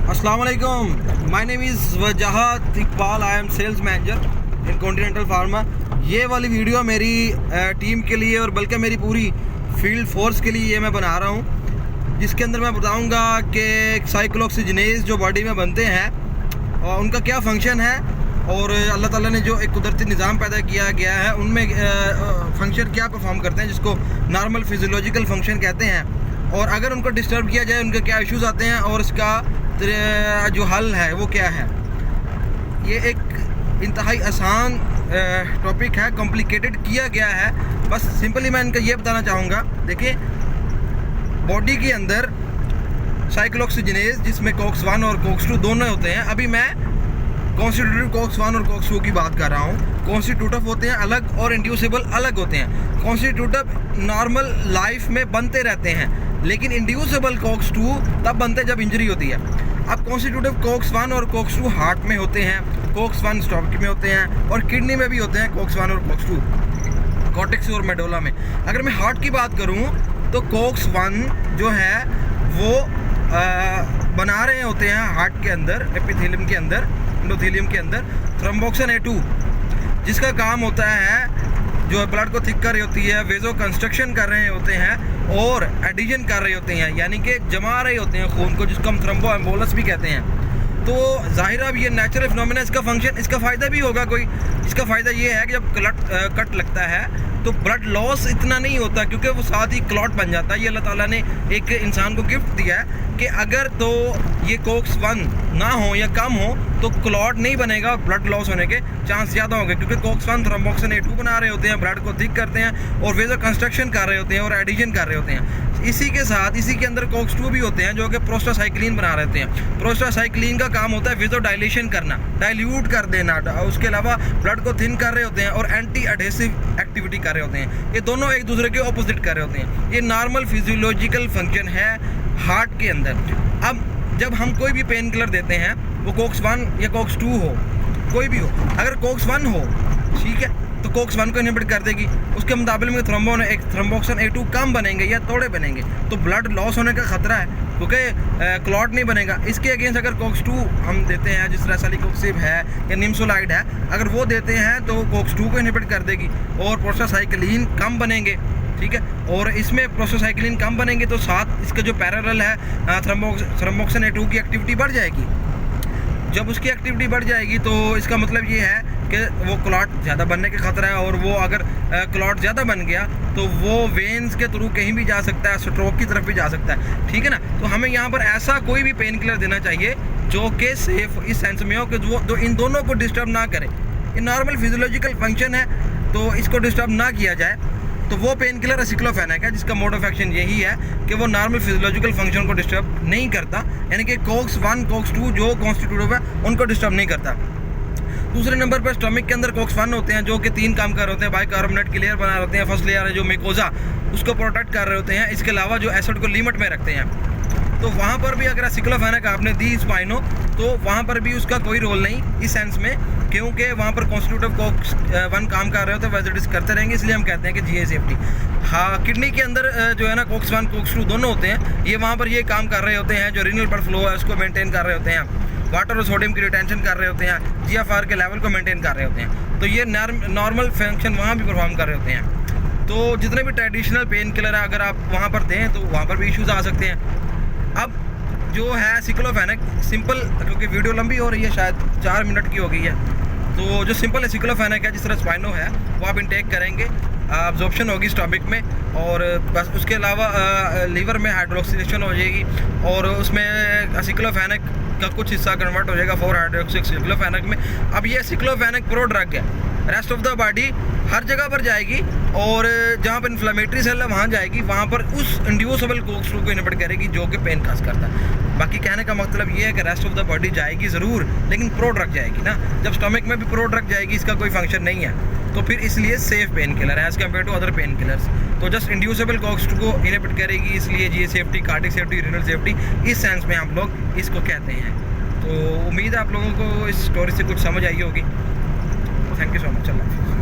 अस्सलाम वालेकुम, my name is Wajahat Iqbal, I am sales manager in Continental Pharma. ये वाली वीडियो मेरी टीम के लिए और बल्कि मेरी पूरी फील्ड फोर्स के लिए ये मैं बना रहा हूँ, जिसके अंदर मैं बताऊँगा कि साइक्लोऑक्सीजनेज जो बॉडी में बनते हैं और उनका क्या फंक्शन है और अल्लाह ताला ने जो एक कुदरती निज़ाम पैदा किया गया है उनमें फंक्शन क्या परफॉर्म करते हैं, जिसको नॉर्मल फिजियोलॉजिकल फंक्शन कहते हैं, और अगर उनको डिस्टर्ब किया जाए उनके क्या इश्यूज़ आते हैं और इसका जो हल है वो क्या है। ये एक इंतहाई आसान टॉपिक है, कॉम्प्लिकेटेड किया गया है। बस सिंपली मैं इनका ये बताना चाहूँगा। देखिए, बॉडी के अंदर साइक्लोऑक्सीजनेज जिसमें कोक्स 1 और कोक्स 2 दोनों होते हैं। अभी मैं कॉन्स्टिट्यूटिव कोक्स 1 और कोक्स 2 की बात कर रहा हूँ। कॉन्स्टिट्यूटिव होते हैं अलग और इंड्यूसिबल अलग होते हैं। कॉन्स्टिट्यूटिव नॉर्मल लाइफ में बनते रहते हैं, लेकिन इंड्यूसिबल कोक्स 2 तब बनते हैं जब इंजरी होती है। अब कॉन्स्टिट्यूटिव कोक्स 1 और कोक्स 2 हार्ट में होते हैं, कोक्स 1 स्टमक में होते हैं और किडनी में भी होते हैं कोक्स 1 और कोक्स 2, कॉर्टेक्स और मेडुला में। अगर मैं हार्ट की बात करूं तो कोक्स 1 जो है वो बना रहे होते हैं हार्ट के अंदर, एपिथेलियम के अंदर, एंडोथेलियम के अंदर थ्रोम्बोक्सिन A2, जिसका काम होता है जो ब्लड को थिक कर रही होती है, वेजो कंस्ट्रक्शन कर रहे होते हैं और एडिशन कर रहे होते हैं, यानी कि जमा रहे होते हैं खून को, जिसको हम थ्रोम्बो एम्बोलस भी कहते हैं। तो जाहिर अब ये नेचुरल फिनोमेना, इसका फंक्शन, इसका फ़ायदा भी होगा कोई। इसका फ़ायदा ये है कि जब कट लगता है तो ब्लड लॉस इतना नहीं होता, क्योंकि वो साथ ही क्लॉट बन जाता है। ये अल्लाह ताला ने एक इंसान को गिफ्ट दिया है कि अगर तो ये कोक्स 1 ना हो या कम हो तो क्लॉट नहीं बनेगा, ब्लड लॉस होने के चांस ज़्यादा होंगे, क्योंकि कोक्स 1 थ्रोम्बोक्सिन A2 बना रहे होते हैं, ब्लड को थिक करते हैं और वेजो कंस्ट्रक्शन कर रहे होते हैं और एडिशन कर रहे होते हैं। इसी के साथ इसी के अंदर कोक्स 2 भी होते हैं जो कि प्रोस्टासाइक्लिन बना रहे होते हैं। प्रोस्टासाइक्लिन का काम होता है वेजो डायलेशन करना, डाइल्यूट कर देना। उसके अलावा ब्लड को थिन कर रहे होते हैं और एंटी एडहेसिव एक्टिविटी कर रहे होते हैं। ये दोनों एक दूसरे के ऑपोजिट कर रहे होते हैं। ये नॉर्मल फिजियोलॉजिकल फंक्शन है हार्ट के अंदर। अब जब हम कोई भी पेन किलर देते हैं, वो कोक्स 1 या कोक्स 2 हो, कोई भी हो, अगर कोक्स 1 हो, ठीक है, तो कोक्स 1 को इनहिबिट कर देगी। उसके मुकाबले में थ्रोम्बोक्सिन A2 कम बनेंगे या थोड़े बनेंगे, तो ब्लड लॉस होने का खतरा है, क्योंकि क्लॉट नहीं बनेगा। इसके अगेंस्ट अगर कोक्स 2 हम देते हैं, जिस तरह सलीकोक्सिब है या निम्सोलाइड है, अगर वो देते हैं तो कोक्स 2 को इनहिबिट कर देगी और प्रोस्टासाइक्लिन कम बनेंगे, ठीक है। और इसमें प्रोस्टासाइक्लिन कम बनेंगे तो साथ इसका जो पैरेलल है थ्रोम्बोक्सिन A2 की एक्टिविटी बढ़ जाएगी। जब उसकी एक्टिविटी बढ़ जाएगी तो इसका मतलब ये है कि वो क्लॉट ज़्यादा बनने का खतरा है, और वो अगर क्लॉट ज़्यादा बन गया तो वो वेन्स के थ्रू कहीं भी जा सकता है, स्ट्रोक की तरफ भी जा सकता है, ठीक है ना। तो हमें यहाँ पर ऐसा कोई भी पेन किलर देना चाहिए जो कि सेफ इस सेंस में हो कि वो इन दोनों को डिस्टर्ब ना करे। ये नॉर्मल फिजियोलॉजिकल फंक्शन है, तो इसको डिस्टर्ब ना किया जाए। तो वो पेन किलर एसिक्लोफेनेक है, जिसका मोड ऑफ एक्शन यही है कि वो नॉर्मल फिजियोलॉजिकल फंक्शन को डिस्टर्ब नहीं करता, यानी कि कोक्स 1 कोक्स 2 जो कॉन्स्टिट्यूटिव है उनको डिस्टर्ब नहीं करता। दूसरे नंबर पर स्टमक के अंदर कोक्स 1 होते हैं जो कि 3 काम कर रहे होते हैं। बाइकार्बोनेट की लेयर बना रहे होते हैं। फर्स्ट लेयर है जो मिकोजा, उसको प्रोटेक्ट कर रहे होते हैं। इसके अलावा जो एसिड को लिमिट में रखते हैं। तो वहाँ पर भी अगर एसिक्लोफेनेक आपने दी स्पाइनो, तो वहाँ पर भी उसका कोई रोल नहीं इस सेंस में, क्योंकि वहाँ पर कॉन्स्टिट्यूटिव कोक्स 1 काम कर रहे होते हैं, वैसे करते रहेंगे, इसलिए हम कहते हैं कि GI सेफ्टी। हाँ, किडनी के अंदर जो है ना कोक्स 1 कोक्स 2 दोनों होते हैं। ये वहाँ पर ये काम कर रहे होते हैं, जो रीनल ब्लड फ्लो है उसको मेंटेन कर रहे होते हैं, वाटर और सोडियम की रिटेंशन कर रहे होते हैं, GFR के लेवल को मेंटेन कर रहे होते हैं। तो ये नॉर्मल फंक्शन वहाँ भी परफॉर्म कर रहे होते हैं। तो जितने भी ट्रेडिशनल पेन किलर है अगर आप वहाँ पर दें तो वहाँ पर भी इश्यूज़ आ सकते हैं। अब जो है सिक्लोफेनेक सिंपल, क्योंकि वीडियो लंबी हो रही है, शायद 4 मिनट की हो गई है, तो जो सिंपल सिक्लोफेनेक है जिस तरह स्पाइनो है वो आप इनटेक करेंगे, अब्जॉर्प्शन होगी स्टमक में, और बस उसके अलावा लीवर में हाइड्रोक्सीनेशन हो जाएगी और उसमें सिक्लोफेनेक का कुछ हिस्सा कन्वर्ट हो जाएगा 4-हाइड्रोक्सीक्लोफेनेक में। अब ये सिक्लोफेनेक प्रो ड्रग है, रेस्ट ऑफ द बॉडी हर जगह पर जाएगी, और जहाँ पर इन्फ्लेमेटरी सेल है वहाँ जाएगी, वहाँ पर उस इंड्यूसिबल कोक्स 2 को इनहिबिट करेगी जो कि पेन काज करता है। बाकी कहने का मतलब ये है कि रेस्ट ऑफ द बॉडी जाएगी ज़रूर, लेकिन प्रो ड्रग जाएगी ना। जब स्टमक में भी प्रो ड्रग जाएगी, इसका कोई फंक्शन नहीं है, तो फिर इसलिए सेफ पेन किलर है as compared to other painkillers. तो जस्ट इंड्यूसिबल कोक्स 2 को इनहिबिट करेगी, इसलिए GI safety, cardiac safety, renal safety, इस सेंस में हम लोग इसको कहते हैं। तो उम्मीद है आप लोगों को इस स्टोरी से कुछ समझ आई होगी। Thank you so much. अल्लाह हाफ़िज़।